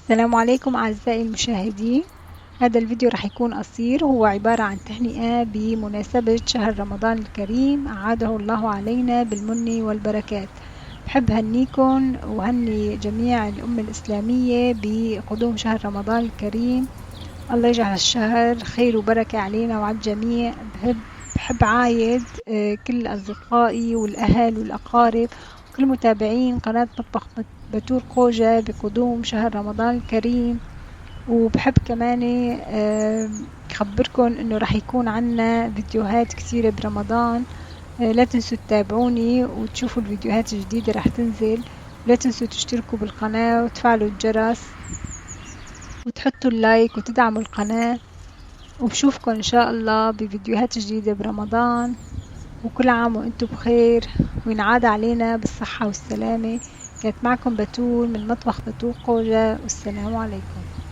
السلام عليكم أعزائي المشاهدين. هذا الفيديو رح يكون قصير، هو عبارة عن تهنئة بمناسبة شهر رمضان الكريم أعاده الله علينا بالمن والبركات. بحب هنيكم وهني جميع الأمة الإسلامية بقدوم شهر رمضان الكريم. الله يجعل الشهر خير وبركة علينا وعلى الجميع. بحب عايد كل أصدقائي والأهل والأقارب وكل متابعين قناة مطبخ بتول قوجة بقدوم شهر رمضان الكريم. وبحب كمان أخبركم إنه راح يكون عنا فيديوهات كثيرة برمضان. لا تنسوا تتابعوني وتشوفوا الفيديوهات الجديدة راح تنزل. ولا تنسوا تشتركوا بالقناة وتفعلوا الجرس وتحطوا اللايك وتدعموا القناة. وبشوفكم إن شاء الله بفيديوهات جديدة برمضان. وكل عام وأنتم بخير وينعاد علينا بالصحة والسلامة. كانت معكم بتول من مطبخ بتول قوجة، والسلام عليكم.